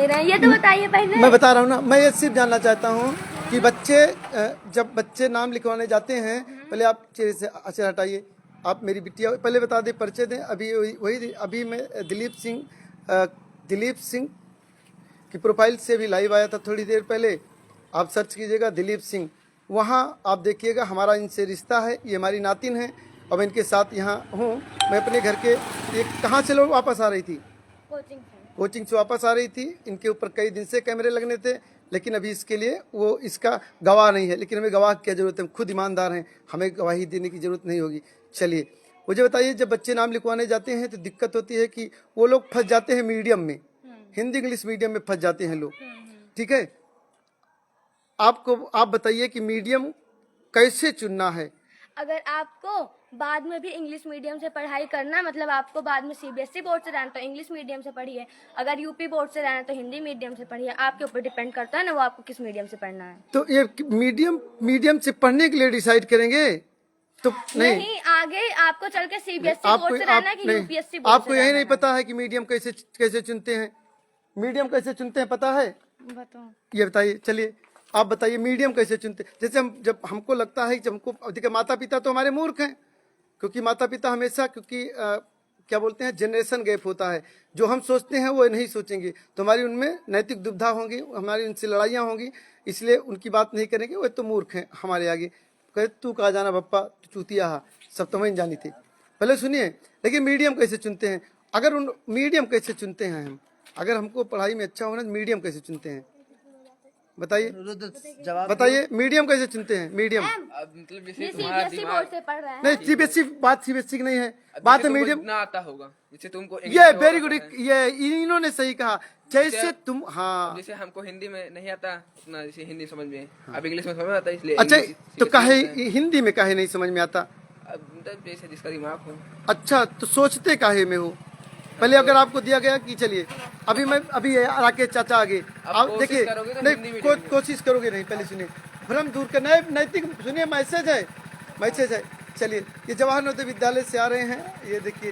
रहे हैं, ये तो बताइए पहले। मैं बता रहा हूँ ना, मैं ये सिर्फ जानना चाहता हूँ कि बच्चे जब बच्चे नाम लिखवाने जाते हैं, पहले आप चेहरे से अक्षर हटाइए। आप मेरी बिटिया पहले बता दें, परिचय दें। अभी वही अभी मैं दिलीप सिंह की प्रोफाइल से भी लाइव आया था थोड़ी देर पहले। आप सर्च कीजिएगा दिलीप सिंह, वहाँ आप देखिएगा हमारा इनसे रिश्ता है। ये हमारी नातिन है और मैं इनके साथ यहाँ हूँ। मैं अपने घर के कहाँ से लोग वापस आ रही थी, कोचिंग से वापस आ रही थी। इनके ऊपर कई दिन से कैमरे लगने थे, लेकिन अभी इसके लिए वो इसका गवाह नहीं है। लेकिन हमें गवाह की क्या जरूरत है, हम खुद ईमानदार हैं, हमें गवाही देने की जरूरत नहीं होगी। चलिए मुझे बताइए, जब बच्चे नाम लिखवाने जाते हैं तो दिक्कत होती है कि वो लोग फंस जाते हैं मीडियम में, हिंदी इंग्लिश मीडियम में फंस जाते हैं लोग। ठीक है, आप बताइए कि मीडियम कैसे चुनना है। अगर आपको बाद में भी इंग्लिश मीडियम से पढ़ाई करना, मतलब आपको बाद में सीबीएसई बोर्ड से रहना तो इंग्लिश मीडियम से पढ़िए, अगर यूपी बोर्ड से रहना तो हिंदी मीडियम से पढ़िए। आपके ऊपर डिपेंड करता है ना वो आपको किस मीडियम से पढ़ना है। तो ये मीडियम से पढ़ने के लिए डिसाइड करेंगे तो नहीं, आगे आपको चल के सीबीएसई बोर्ड से रहना है कि यूपीएससी बोर्ड। आपको यही नहीं पता है कि मीडियम कैसे चुनते हैं, मीडियम कैसे चुनते हैं पता है? बताओ, ये बताइए। चलिए आप बताइए मीडियम कैसे चुनते। जैसे जब हमको लगता है कि हमको देखिए, माता पिता तो हमारे मूर्ख हैं, क्योंकि माता पिता हमेशा क्या बोलते हैं, जनरेशन गैप होता है। जो हम सोचते हैं वो नहीं सोचेंगे, तो हमारी उनमें नैतिक दुविधा होंगी, हमारी उनसे लड़ाइयाँ होंगी, इसलिए उनकी बात नहीं करेंगे। वो तो मूर्ख हैं हमारे आगे। कहे तू कहा जाना पप्पा, तू चूतिया हा, सब तो मैं जानी थी। पहले सुनिए, लेकिन मीडियम कैसे चुनते हैं? मीडियम कैसे चुनते हैं हम, अगर हमको पढ़ाई में अच्छा होना, मीडियम कैसे चुनते हैं बताइए? बताइए मीडियम कैसे चुनते हैं? मीडियम मतलब जैसे सीबीएसई बोर्ड से पढ़ रहे हैं। नहीं, सीबीएसई की नहीं है बात, है मीडियम ना आता होगा। जैसे तुमको ये वेरी गुड, ये इन्होंने सही कहा। जैसे तुम, हाँ, जैसे हमको हिंदी में नहीं आता उतना, जैसे हिंदी समझ में, अब इंग्लिश में समझ में आता है, इसलिए अच्छा, तो काहे हिंदी में काहे नहीं समझ में आता? मतलब जैसे जिसका दिमाग हो। अच्छा, तो सोचते काहे में हो? पहले अगर आपको दिया गया कि चलिए अभी राकेश चाचा आगे, आप देखिए, नहीं कोशिश करोगे नहीं। पहले सुनिए, भ्रम दूर करना है, नैतिक सुनिए, मैसेज है। चलिए, ये जवाहर नवोदय विद्यालय से आ रहे हैं। ये देखिए,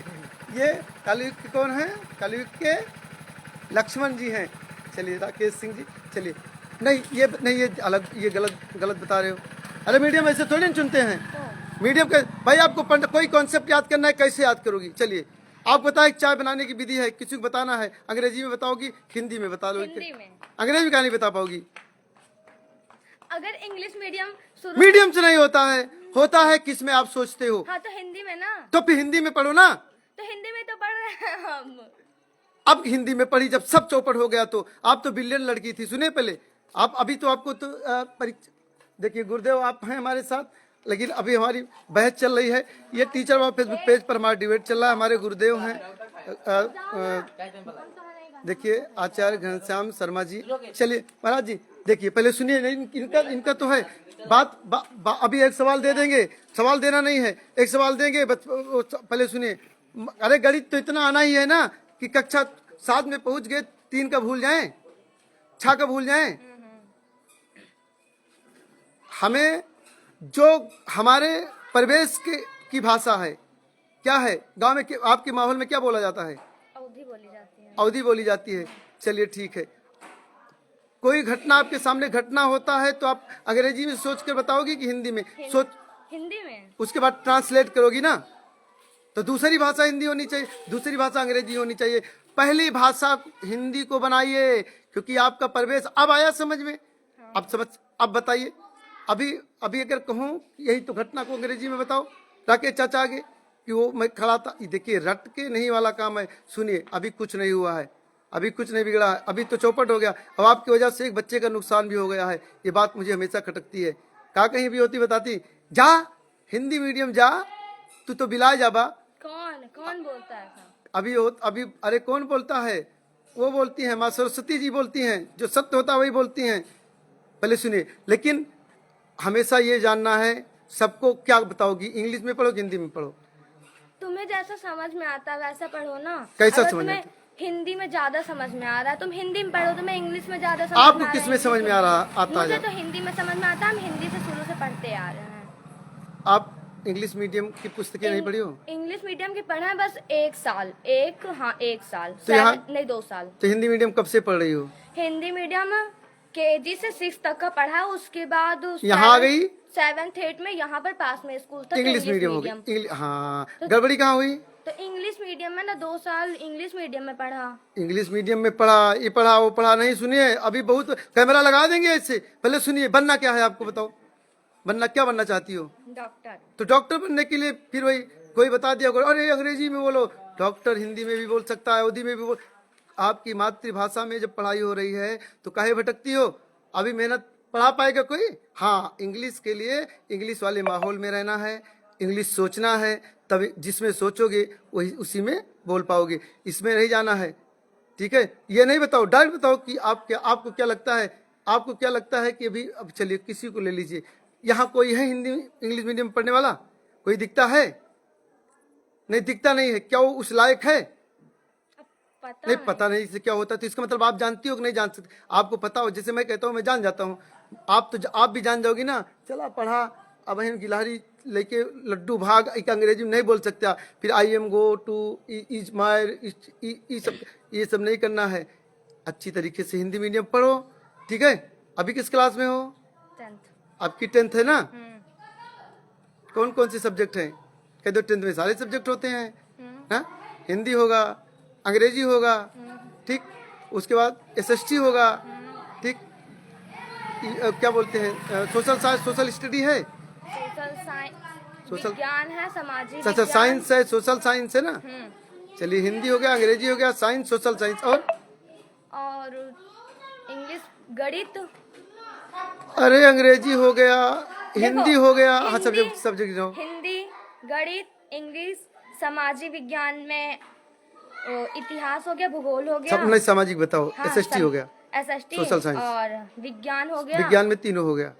ये कालीयुग के कौन है? कालीयुग के लक्ष्मण जी हैं। चलिए, राकेश सिंह जी। चलिए, नहीं ये अलग, ये गलत बता रहे हो। अरे मीडियम ऐसे थोड़ी ना चुनते हैं। मीडियम के भाई, आपको कोई कॉन्सेप्ट याद करना है, कैसे याद करोगी? चलिए आप बताएं, चाय बनाने की विधि है, किसी को बताना है, अंग्रेजी में बताओगी, हिंदी में बता लो। अंग्रेजी में कहानी बता पाओगी? अगर इंग्लिश मीडियम से नहीं होता है किस में आप सोचते हो? हाँ, तो हिंदी में ना। तो फिर हिंदी में पढ़ो ना। तो हिंदी में तो पढ़ रहे हैं हम। अब हिंदी में पढ़ी, जब सब चौपट हो गया तो आप तो ब्रिलियंट लड़की थी। सुने पहले, आप अभी तो आपको तो देखिए, गुरुदेव आप हैं हमारे साथ, लेकिन अभी हमारी बहस चल रही है। ये टीचर वाला फेसबुक पेज पर हमारा डिबेट चल रहा है। हमारे गुरुदेव हैं, देखिए, आचार्य घनश्याम शर्मा जी। चलिए महाराज जी, देखिए पहले सुनिए, इनका तो है बात। अभी एक सवाल दे देंगे, सवाल देना नहीं है, एक सवाल देंगे, पहले सुनिए। अरे गणित तो इतना आना ही है ना कि कक्षा 7 में पहुंच गए, 3 का भूल जाएं, 6 का भूल जाएं। हमें जो हमारे परिवेश की भाषा है, क्या है, गांव में आपके माहौल में क्या बोला जाता है? अवधी बोली जाती है। चलिए ठीक है, कोई घटना आपके सामने घटना होता है तो आप अंग्रेजी में सोच कर बताओगी कि हिंदी में? हिंदी में। उसके बाद ट्रांसलेट करोगी ना, तो दूसरी भाषा हिंदी होनी चाहिए, दूसरी भाषा अंग्रेजी होनी चाहिए। पहली भाषा हिंदी को बनाइए, क्योंकि आपका परिवेश अब आया समझ में। अब बताइए, अभी अगर कहूँ यही तो घटना को अंग्रेजी में बताओ, राकेश चाचा आगे, कि वो मैं खड़ा था। देखिए, रट के नहीं वाला काम है। सुनिए, अभी कुछ नहीं हुआ है, अभी कुछ नहीं बिगड़ा है, अभी तो चौपट हो गया। अब आपकी वजह से एक बच्चे का नुकसान भी हो गया है। ये बात मुझे हमेशा खटकती है। कहाँ कहीं भी होती बताती, जा हिंदी मीडियम जा, तू तो बिलाए जाबा। कौन बोलता है? अभी अरे कौन बोलता है? वो बोलती हैं, माँ सरस्वती जी बोलती हैं, जो सत्य होता है वही बोलती हैं। पहले सुनिए, लेकिन हमेशा ये जानना है, सबको क्या बताओगी, इंग्लिश में पढ़ो कि हिंदी में पढ़ो? तुम्हें जैसा समझ में आता है वैसा पढ़ो ना। कैसा समझ में आता? हिंदी में ज्यादा समझ में आ रहा है, तुम हिंदी में पढ़ो। तुम्हें इंग्लिश में ज्यादा समझ आपको किस में समझ में आता है? मुझे तो हिंदी में समझ में आता है, हम हिंदी से शुरू से पढ़ते आ रहे हैं। आप इंग्लिश मीडियम की पुस्तकें नहीं पढ़ी हो? इंग्लिश मीडियम की पढ़ा है बस 1 साल, एक साल, तो यहाँ- नहीं 2 साल। तो हिंदी मीडियम कब से पढ़ रही हो? हिंदी मीडियम केजी से 6 तक का पढ़ा, उसके बाद यहाँ आ गई 7th 8th में यहाँ पर पास में स्कूल था, तो इंग्लिश मीडियम हो गई। हाँ, गड़बड़ी कहाँ हुई? तो इंग्लिश मीडियम में ना 2 साल इंग्लिश मीडियम में पढ़ा। इंग्लिश मीडियम में पढ़ा, ये पढ़ा वो पढ़ा। नहीं सुनिए, अभी बहुत कैमरा लगा देंगे ऐसे। पहले सुनिए, बनना क्या है आपको बताओ, बनना क्या बनना चाहती हो? डॉक्टर। तो डॉक्टर बनने के लिए फिर वही कोई बता दिया करो, अरे अंग्रेजी में बोलो। डॉक्टर हिंदी में भी बोल सकता है, उर्दू में भी बोल। आपकी मातृभाषा में जब पढ़ाई हो रही है तो काहे भटकती हो? अभी मेहनत पढ़ा पाएगा कोई? हाँ, इंग्लिश के लिए इंग्लिश वाले माहौल में रहना है, इंग्लिश सोचना है, तभी जिसमें सोचोगे वही उसी में बोल पाओगे, इसमें नहीं जाना है। ठीक है, ये नहीं बताओ, डायरेक्ट बताओ कि आपको क्या लगता है, आपको क्या लगता है कि अभी अब चलिए किसी को ले लीजिए, यहाँ कोई है हिंदी इंग्लिश मीडियम पढ़ने वाला? कोई दिखता है? नहीं दिखता नहीं है। क्या वो उस लायक है? पता नहीं पता नहीं इससे क्या होता है। तो इसका मतलब आप जानती हो कि नहीं जान सकते? आपको पता हो, जैसे मैं कहता हूँ मैं जान जाता हूँ, आप भी जान जाओगी ना। चला पढ़ा, अब हम गिलहरी लेके लड्डू भाग, एक अंग्रेजी में नहीं बोल सकता, फिर I am go two is मायर, ये सब नहीं करना है। अच्छी तरीके से हिंदी मीडियम पढ़ो। ठीक है, अभी किस क्लास में हो? 10th। आपकी 10th है ना? कौन कौन से सब्जेक्ट हैं? कह दो 10th में सारे सब्जेक्ट होते हैं ना। हिंदी होगा, अंग्रेजी होगा, ठीक, उसके बाद एसएसटी होगा, ठीक, क्या बोलते हैं, सोशल साइंस, सोशल स्टडी है, सोशल साइंस, सोशल विज्ञान है, सामाजिक अच्छा विज्ञान। साइंस है, सोशल साइंस है ना। चलिए, हिंदी हो गया, अंग्रेजी हो गया, साइंस, सोशल साइंस, और इंग्लिश, गणित। अरे अंग्रेजी हो गया, हिंदी हो गया, हाँ हिंदी- सब्जेक्ट हो। हिंदी, गणित, इंग्लिश, सामाजिक विज्ञान में इतिहास हो गया, भूगोल हो गया, सब नहीं, सामाजिक बताओ, हाँ, एसएसटी हो गया, एसएसटी, सोशल साइंस, और विज्ञान हो गया, विज्ञान में तीनों हो गया।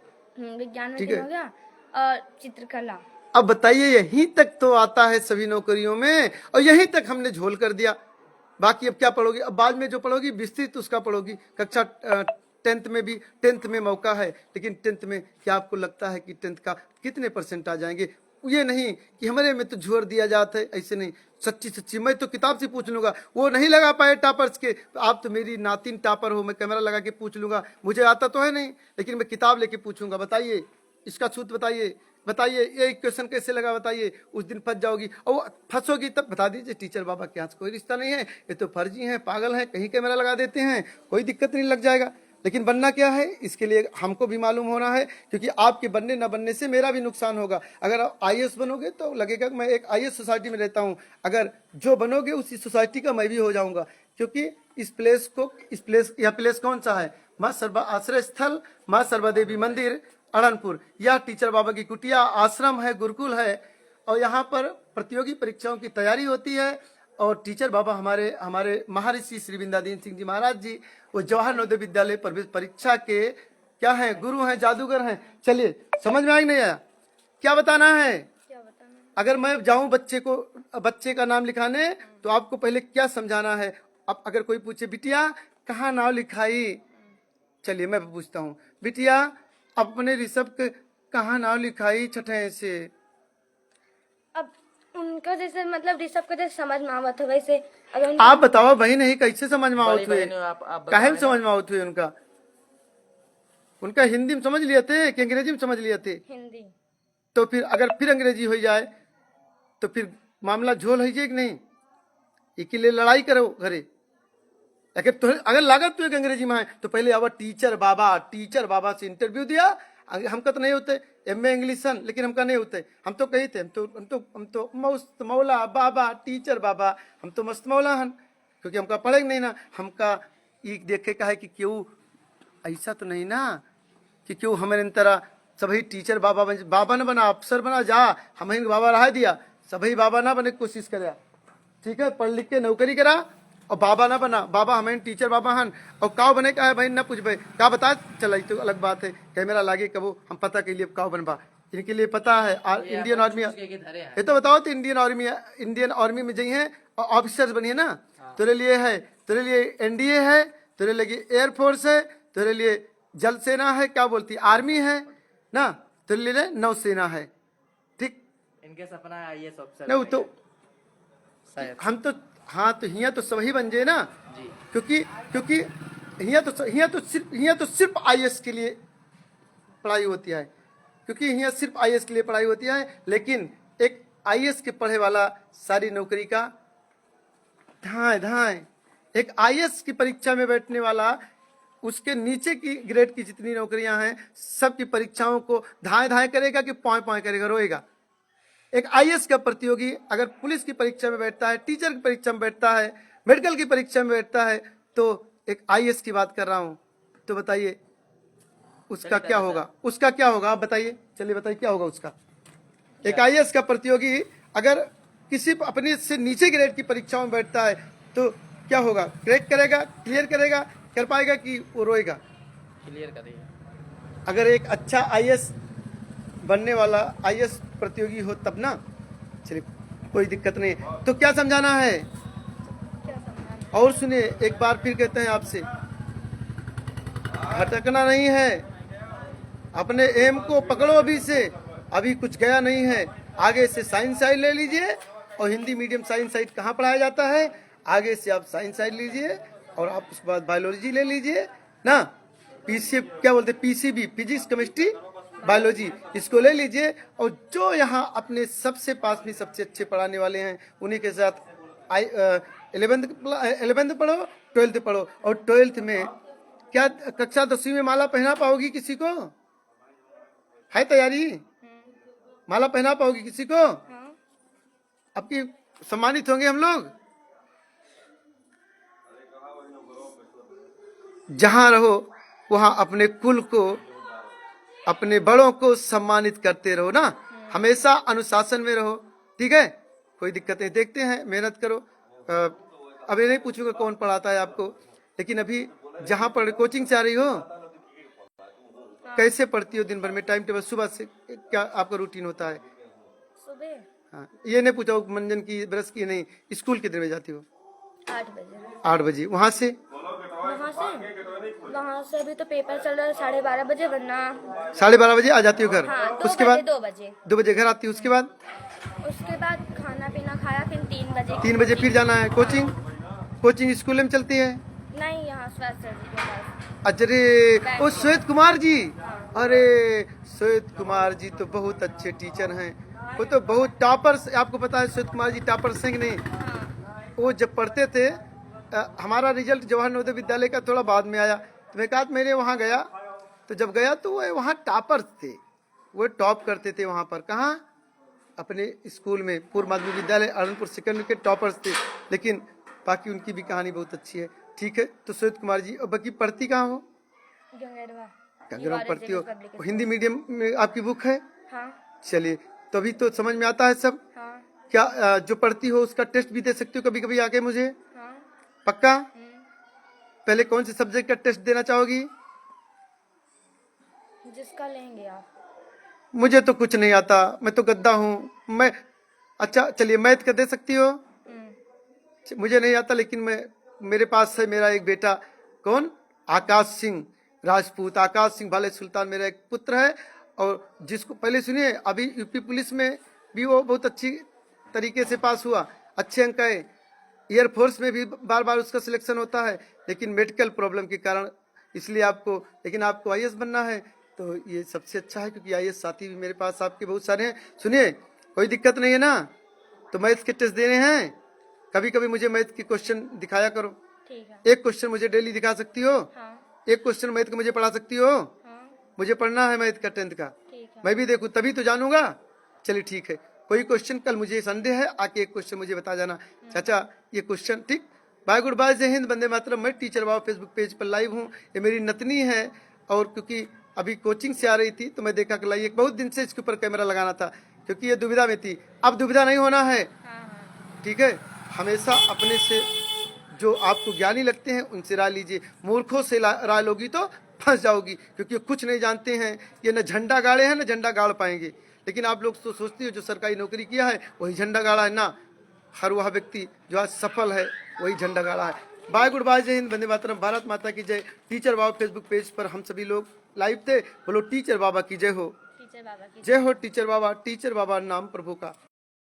विज्ञान में ठीक 3 है। हो गया, और चित्रकला। अब बताइए, यहीं तक तो आता है सभी नौकरियों में, और यहीं तक हमने झोल कर दिया। बाकी अब क्या पढ़ोगी? अब बाद में जो पढ़ोगी विस्तृत उसका पढ़ोगी। कक्षा 10th में भी, 10th में मौका है, लेकिन 10th में क्या आपको लगता है कि 10th का कितने % आ जाएंगे? ये नहीं कि हमारे में तो झोर दिया जाता है, ऐसे नहीं। सच्ची सच्ची मैं तो किताब से पूछ लूंगा, वो नहीं लगा पाए टॉपर्स के, तो आप तो मेरी नातिन टॉपर हो, मैं कैमरा लगा के पूछ लूंगा, मुझे आता तो है नहीं, लेकिन मैं किताब लेके पूछूंगा। बताइए इसका सूत्र, बताइए बताइए, ये क्वेश्चन कैसे लगा बताइए। उस दिन फंस जाओगी, और फंसोगी तब बता दीजिए टीचर बाबा के यहाँ से कोई रिश्ता नहीं है, ये तो फर्जी हैं, पागल हैं, कहीं कैमरा लगा देते हैं, कोई दिक्कत नहीं, लग जाएगा। लेकिन बनना क्या है, इसके लिए हमको भी मालूम होना है, क्योंकि आपके बनने न बनने से मेरा भी नुकसान होगा। अगर आप IAS बनोगे तो लगेगा कि मैं एक IAS सोसाइटी में रहता हूँ, अगर जो बनोगे उसी सोसाइटी का मैं भी हो जाऊंगा, क्योंकि इस प्लेस यह प्लेस कौन सा है? माँ सर्वा आश्रय स्थल, माँ सर्वा देवी मंदिर, अड़नपुर। यह टीचर बाबा की कुटिया, आश्रम है, गुरुकुल है, और यहाँ पर प्रतियोगी परीक्षाओं की तैयारी होती है। और टीचर बाबा हमारे महर्षि श्री वृंदादीन सिंह जी महाराज जी, वो जवाहर नवोदय विद्यालय प्रवेश परीक्षा के क्या हैं? गुरु हैं, जादूगर हैं। चलिए, समझ में आई नहीं आया? क्या बताना है? क्या बताना? अगर मैं जाऊं बच्चे का नाम लिखाने, तो आपको पहले क्या समझाना है? अब अगर कोई पूछे बिटिया कहाँ नाम लिखाई, चलिए मैं पूछता हूँ, बिटिया अपने ऋषभ के कहाँ नाम लिखाई छठे से? अब उनका जैसे मतलब ऋषभ का जैसे समझ में आवत है, वैसे अगर आप बताओ बहन, नहीं कैसे समझ में आवत हुए? आप काहे में समझ में आवत हुए? उनका हिंदी में समझ लिए थे कि अंग्रेजी में समझ लिए थे? हिंदी। तो फिर अगर फिर अंग्रेजी हो जाए तो फिर मामला झोल है कि नहीं? एक लिए लड़ाई करो घरे। अगर लागत तो एक अंग्रेजी में है तो पहले अब टीचर बाबा से इंटरव्यू दिया। हमका तो नहीं होते MA इंग्लिशन, लेकिन हमका नहीं होते। हम तो कही थे, हम तो मस्त मौला बाबा, टीचर बाबा, हम तो मस्त मौला हन, क्योंकि हमका पढ़ेगा नहीं ना। हमका ये देखे का है कि क्यों ऐसा तो नहीं ना कि क्यों हमारे तरह सभी टीचर बाबा न बना, अफसर बना, जा हमें बाबा रहा दिया, सभी बाबा ना बने कोशिश करा। ठीक है, पढ़ लिख के नौकरी करा और बाबा ना बना। बाबा हमें टीचर बाबा हन, और काव बने का है भाई ना पूछ भाई का बता चला, तो अलग बात है। कैमरा लागे कबो हम पता के लिए काव बनबा, इनके लिए पता है। इंडियन आर्मी, ये तो बताओ तो इंडियन आर्मी में जाइ है और ऑफिसर बनिए ना। तेरे लिए है, तेरे लिए NDA है, तेरे लिए एयरफोर्स है, तेरे लिए जल सेना है, क्या बोलती आर्मी है ना, तेरे लिए नौसेना है। ठीक, इनके सपना है आईएएस ऑफिसर नहीं वो तो शायद। हम तो हाँ तो हिया तो सभी बन जाए ना, जी क्योंकि क्योंकि हिया तो सिर्फ आईएएस के लिए पढ़ाई होती है, क्योंकि यहाँ सिर्फ आईएएस के लिए पढ़ाई होती है। लेकिन एक आईएएस के पढ़े वाला सारी नौकरी का धाए धाए, एक आईएएस की परीक्षा में बैठने वाला उसके नीचे की ग्रेड की जितनी नौकरियां हैं सब की परीक्षाओं को धाए धाए करेगा कि पॉय पॉय करेगा, रोएगा। एक आईएएस का प्रतियोगी अगर पुलिस की परीक्षा में बैठता है, टीचर की परीक्षा में बैठता है, मेडिकल की परीक्षा में बैठता है, तो एक आईएएस की बात कर रहा हूं, तो बताइए उसका क्या होगा, उसका क्या होगा आप बताइए, चलिए बताइए क्या होगा उसका। एक आईएएस का प्रतियोगी अगर किसी अपने से नीचे ग्रेड की परीक्षाओं में बैठता है तो क्या होगा, क्रैक करेगा, क्लियर करेगा, कर पाएगा कि वो रोएगा। क्लियर करिए। अगर एक अच्छा आईएएस बनने वाला आईएएस प्रतियोगी हो तब ना, चलिए कोई दिक्कत नहीं। तो क्या समझाना है, और सुनिए एक बार फिर कहते हैं आपसे, भटकना नहीं है, अपने एम को पकड़ो अभी से, अभी कुछ गया नहीं है। आगे से साइंस साइड ले लीजिए, और हिंदी मीडियम साइंस साइड कहाँ पढ़ाया जाता है, आगे से आप साइंस साइड लीजिए और आप उसके बाद बायोलॉजी ले लीजिए ना, पीसी क्या बोलते हैं, पीसीबी फिजिक्स केमिस्ट्री बायोलॉजी, इसको ले लीजिए। और जो यहाँ अपने सबसे पास में सबसे अच्छे पढ़ाने वाले हैं उन्हीं के साथ 11th पढ़ो, 12th पढ़ो। और 12th में क्या कक्षा 10वीं में माला पहना पाओगी किसी को, है तैयारी, माला पहना पाओगी किसी को, आपकी सम्मानित होंगे हम लोग। जहां रहो वहां अपने कुल को, अपने बड़ों को सम्मानित करते रहो ना, हमेशा अनुशासन में रहो, ठीक है, कोई दिक्कत नहीं। देखते हैं, मेहनत करो। अब ये नहीं पूछूंगा कौन पढ़ाता है आपको, लेकिन अभी जहां पढ़ कोचिंग से आ रही हो, कैसे पढ़ती हो दिन भर में, टाइम टेबल सुबह से क्या आपका रूटीन होता है? सुबह हाँ, ये नहीं पूछा मंजन की ब्रश की, नहीं, स्कूल कितने बजे जाती हो? 8 बजे। 8 बजे। वहाँ से वहाँ से अभी तो पेपर चल रहा है 12:30 बजे, वरना 12:30 बजे आ जाती हो घर? हाँ, उसके बाद 2 बजे 2 बजे घर आती हो, उसके बाद खाना पीना खाया, फिर 3 बजे 3 बजे फिर जाना है कोचिंग। कोचिंग स्कूल में चलती है? नहीं, यहाँ स्वास्थ्य सर जी के पास। अजरे ओ श्वेत कुमार जी, अरे श्वेत कुमार जी तो बहुत अच्छे टीचर हैं, वो तो बहुत टॉपर्स, आपको पता है श्वेत कुमार जी टॉपर सिंह नहीं, वो जब पढ़ते थे हमारा रिजल्ट जवाहर नवोदय विद्यालय का थोड़ा बाद में आया, तो मैं कहा मैंने वहाँ गया, तो जब गया तो वो वहाँ टॉपर्स थे, वो टॉप करते थे वहाँ पर। कहाँ? अपने स्कूल में, पूर्व माध्यमिक विद्यालय आनंदपुर सेकेंडरी के टॉपर्स थे। लेकिन बाकी उनकी भी कहानी बहुत अच्छी है, ठीक है। तो श्वेत कुमार जी, और बाकी पढ़ती कहाँ हो? गंगरवा पढ़ती हो, हिंदी मीडियम में आपकी बुक है? हाँ। चलिए, तो अभी तो समझ में आता है सब। हाँ। क्या जो पढ़ती हो उसका टेस्ट भी दे सकती हो कभी कभी आके मुझे? हाँ। पक्का? पहले कौन से सब्जेक्ट का टेस्ट देना चाहोगी? जिसका लेंगे आप। मुझे तो कुछ नहीं आता, मैं तो गद्दा हूँ मैं। अच्छा चलिए, मैथ का दे सकती हो? मुझे नहीं आता, लेकिन मैं, मेरे पास है मेरा एक बेटा, कौन, आकाश सिंह राजपूत, आकाश सिंह भाले सुल्तान मेरा एक पुत्र है, और जिसको पहले सुनिए, अभी यूपी पुलिस में भी वो बहुत अच्छी तरीके से पास हुआ, अच्छे अंक आए, एयरफोर्स में भी बार बार उसका सिलेक्शन होता है, लेकिन मेडिकल प्रॉब्लम के कारण, इसलिए आपको, लेकिन आपको आईएएस बनना है तो ये सबसे अच्छा है, क्योंकि आईएएस साथी भी मेरे पास आपके बहुत सारे हैं। सुनिए, कोई दिक्कत नहीं है ना, तो मैथ्स के टेस्ट देने हैं, कभी कभी मुझे मैथ के क्वेश्चन दिखाया करो। ठीक है। एक क्वेश्चन मुझे डेली दिखा सकती हो? हाँ। एक क्वेश्चन मैथ का मुझे पढ़ा सकती हो? हाँ। मुझे पढ़ना है मैथ का 10th का, ठीक है। मैं भी देखूं तभी तो जानूंगा। चलिए ठीक है, कोई क्वेश्चन कल, मुझे संडे है, आके एक क्वेश्चन मुझे बता जाना, चाचा ये क्वेश्चन, ठीक। बाय गुड बाय, जय हिंद, वंदे मातरम। मैं टीचर बाबा फेसबुक पेज पर लाइव हूँ, ये मेरी नतनी है, और क्योंकि अभी कोचिंग से आ रही थी तो मैं देखा कि लाइए, बहुत दिन से इसके ऊपर कैमरा लगाना था, क्योंकि ये दुविधा में थी। अब दुविधा नहीं होना है, ठीक है। हमेशा अपने से जो आपको ज्ञानी लगते हैं उनसे राय लीजिए, मूर्खों से राय लोगी तो फंस जाओगी, क्योंकि कुछ नहीं जानते हैं, ये न झंडा गाड़े हैं न झंडा गाड़ पाएंगे। लेकिन आप लोग तो सोचते हो जो सरकारी नौकरी किया है वही झंडा गाड़ा है ना, हर वह व्यक्ति जो आज सफल है वही झंडा गाड़ा है। बाय गुड बाय, जय हिंद, वंदे मातरम, भारत माता की जय। टीचर बाबा फेसबुक पेज पर हम सभी लोग लाइव थे, बोलो टीचर बाबा की जय हो। टीचर बाबा की जय हो टीचर बाबा नाम प्रभु का।